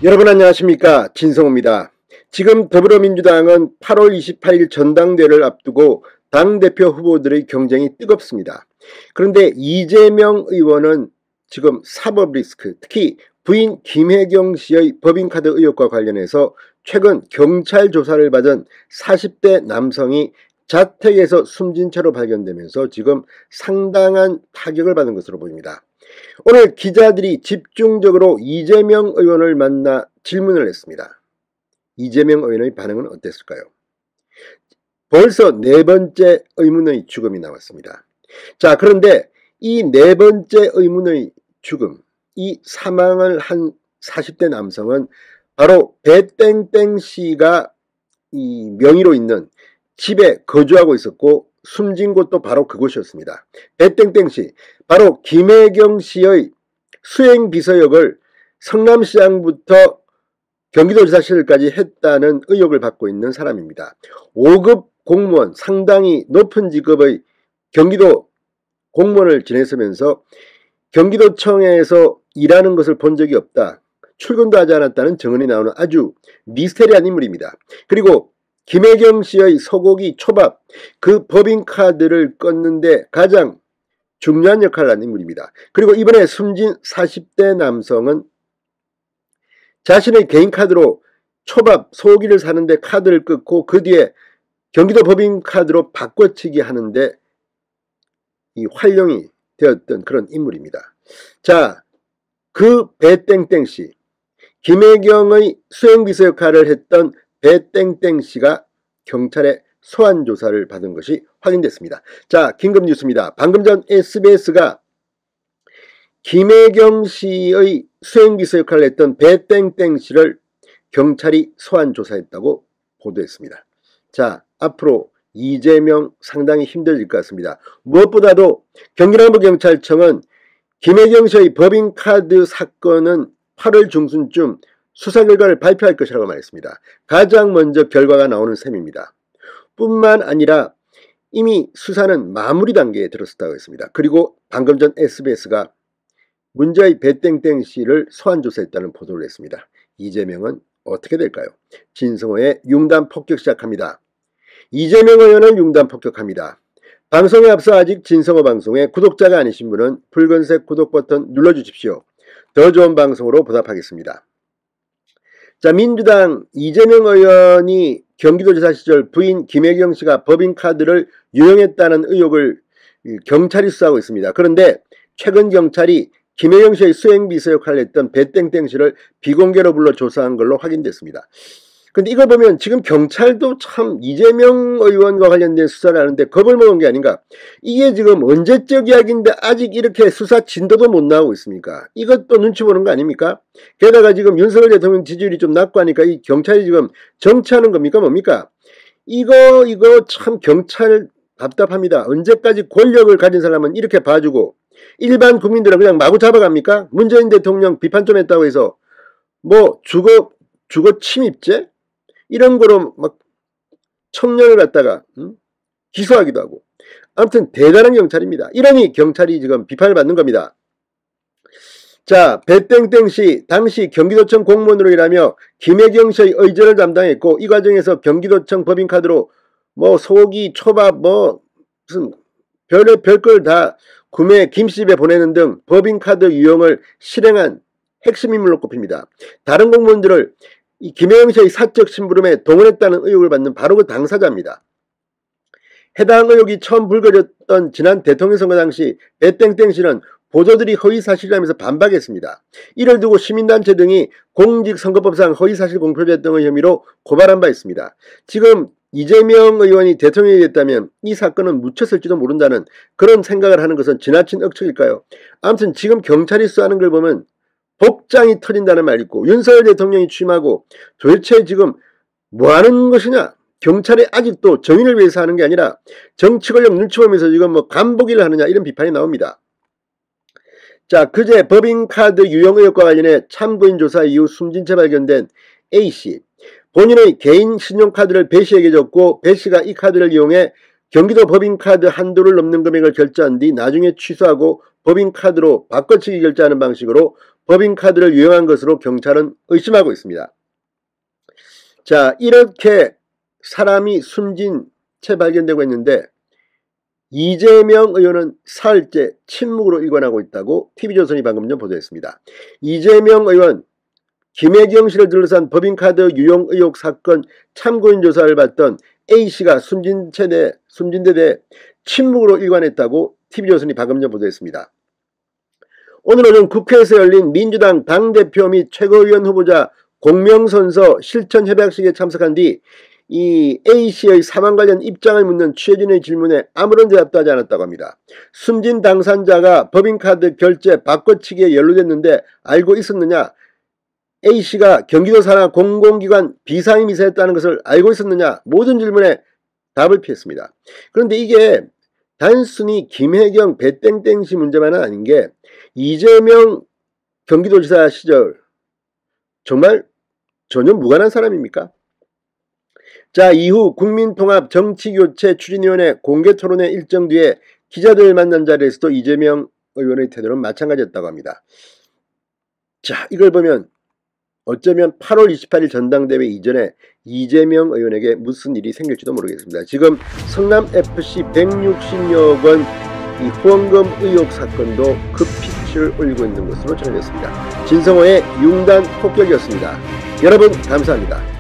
여러분 안녕하십니까, 진성호입니다. 지금 더불어민주당은 8월 28일 전당대회를 앞두고 당대표 후보들의 경쟁이 뜨겁습니다. 그런데 이재명 의원은 지금 사법 리스크, 특히 부인 김혜경 씨의 법인카드 의혹과 관련해서 최근 경찰 조사를 받은 40대 남성이 자택에서 숨진 채로 발견되면서 지금 상당한 타격을 받은 것으로 보입니다. 오늘 기자들이 집중적으로 이재명 의원을 만나 질문을 했습니다. 이재명 의원의 반응은 어땠을까요? 벌써 네 번째 의문의 죽음이 나왔습니다. 자, 그런데 이 네 번째 의문의 죽음, 이 사망을 한 40대 남성은 바로 배땡땡 씨가 이 명의로 있는 집에 거주하고 있었고 숨진 곳도 바로 그곳이었습니다. 배땡땡 씨, 바로 김혜경 씨의 수행비서역을 성남시장부터 경기도지사실까지 했다는 의혹을 받고 있는 사람입니다. 5급 공무원, 상당히 높은 직급의 경기도 공무원을 지냈으면서 경기도청에서 일하는 것을 본 적이 없다, 출근도 하지 않았다는 증언이 나오는 아주 미스테리한 인물입니다. 그리고 김혜경 씨의 소고기 초밥, 그 법인카드를 껐는데 가장 중요한 역할을 한 인물입니다. 그리고 이번에 숨진 40대 남성은 자신의 개인카드로 초밥, 소고기를 사는데 카드를 끊고 그 뒤에 경기도 법인카드로 바꿔치기 하는데 이 활용이 되었던 그런 인물입니다. 자, 그 배땡땡 씨, 김혜경의 수행비서 역할을 했던 배땡땡 씨가 경찰의 소환 조사를 받은 것이 확인됐습니다. 자, 긴급 뉴스입니다. 방금 전 SBS가 김혜경 씨의 수행비서 역할을 했던 배땡땡 씨를 경찰이 소환 조사했다고 보도했습니다. 자, 앞으로 이재명 상당히 힘들어질 것 같습니다. 무엇보다도 경기남부경찰청은 김혜경 씨의 법인카드 사건은 8월 중순쯤 수사 결과를 발표할 것이라고 말했습니다. 가장 먼저 결과가 나오는 셈입니다. 뿐만 아니라 이미 수사는 마무리 단계에 들어섰다고 했습니다. 그리고 방금 전 SBS가 문제의 배땡땡 씨를 소환 조사했다는 보도를 했습니다. 이재명은 어떻게 될까요? 진성호의 융단 폭격 시작합니다. 이재명 의원을 융단 폭격합니다. 방송에 앞서 아직 진성호 방송에 구독자가 아니신 분은 붉은색 구독 버튼 눌러주십시오. 더 좋은 방송으로 보답하겠습니다. 자, 민주당 이재명 의원이 경기도지사 시절 부인 김혜경 씨가 법인카드를 유용했다는 의혹을 경찰이 수사하고 있습니다. 그런데 최근 경찰이 김혜경 씨의 수행비서 역할을 했던 배땡땡 씨를 비공개로 불러 조사한 걸로 확인됐습니다. 근데 이걸 보면 지금 경찰도 참 이재명 의원과 관련된 수사를 하는데 겁을 먹은 게 아닌가. 이게 지금 언제적 이야기인데 아직 이렇게 수사 진도도 못 나오고 있습니까? 이것도 눈치 보는 거 아닙니까? 게다가 지금 윤석열 대통령 지지율이 좀 낮고 하니까 이 경찰이 지금 정치하는 겁니까 뭡니까? 이거 참 경찰 답답합니다. 언제까지 권력을 가진 사람은 이렇게 봐주고 일반 국민들은 그냥 마구 잡아갑니까? 문재인 대통령 비판 좀 했다고 해서 뭐 주거 침입죄? 이런 거로 막 청년을 갖다가 기소하기도 하고, 아무튼 대단한 경찰입니다. 이러니 경찰이 지금 비판을 받는 겁니다. 자, 배땡땡 씨 당시 경기도청 공무원으로 일하며 김혜경 씨의 의전을 담당했고 이 과정에서 경기도청 법인카드로 뭐 소고기, 초밥, 뭐 무슨 별걸 다 구매 김씨집에 보내는 등 법인카드 유용을 실행한 핵심 인물로 꼽힙니다. 다른 공무원들을 이 김혜경 씨의 사적 심부름에 동원했다는 의혹을 받는 바로 그 당사자입니다. 해당 의혹이 처음 불거졌던 지난 대통령 선거 당시 배땡땡 씨는 보도들이 허위사실이라면서 반박했습니다. 이를 두고 시민단체 등이 공직선거법상 허위사실 공표죄 등의 혐의로 고발한 바 있습니다. 지금 이재명 의원이 대통령이 됐다면 이 사건은 묻혔을지도 모른다는 그런 생각을 하는 것은 지나친 억측일까요? 아무튼 지금 경찰이 수사하는 걸 보면 복장이 터진다는 말이 있고 윤석열 대통령이 취임하고 도대체 지금 뭐 하는 것이냐? 경찰이 아직도 정의를 위해서 하는 게 아니라 정치 권력 눈치 보면서 지금 뭐 간보기를 하느냐 이런 비판이 나옵니다. 자, 그제 법인카드 유용 의혹과 관련해 참고인 조사 이후 숨진 채 발견된 A씨. 본인의 개인 신용카드를 B씨에게 줬고 B씨가 이 카드를 이용해 경기도 법인카드 한도를 넘는 금액을 결제한 뒤 나중에 취소하고 법인카드로 바꿔치기 결제하는 방식으로 법인카드를 유용한 것으로 경찰은 의심하고 있습니다. 자, 이렇게 사람이 숨진 채 발견되고 있는데 이재명 의원은 사흘째 침묵으로 일관하고 있다고 TV조선이 방금 전 보도했습니다. 이재명 의원 김혜경 씨를 둘러싼 법인카드 유용 의혹 사건 참고인 조사를 받던 A씨가 숨진 데 대해 침묵으로 일관했다고 TV조선이 방금 전 보도했습니다. 오늘 오전 국회에서 열린 민주당 당대표 및 최고위원 후보자 공명선서 실천협약식에 참석한 뒤 이 A씨의 사망 관련 입장을 묻는 취재진의 질문에 아무런 대답도 하지 않았다고 합니다. 숨진 당사자가 법인카드 결제 바꿔치기에 연루됐는데 알고 있었느냐? A씨가 경기도 산하 공공기관 비상임이사 했다는 것을 알고 있었느냐? 모든 질문에 답을 피했습니다. 그런데 이게 단순히 김혜경 배땡땡씨 문제만은 아닌 게 이재명 경기도지사 시절 정말 전혀 무관한 사람입니까? 자, 이후 국민통합정치교체 추진위원회 공개토론회 일정 뒤에 기자들 만난 자리에서도 이재명 의원의 태도는 마찬가지였다고 합니다. 자, 이걸 보면 어쩌면 8월 28일 전당대회 이전에 이재명 의원에게 무슨 일이 생길지도 모르겠습니다. 지금 성남FC 160여 건 이 후원금 의혹 사건도 급빛을 올리고 있는 것으로 전해졌습니다. 진성호의 융단 폭격이었습니다. 여러분 감사합니다.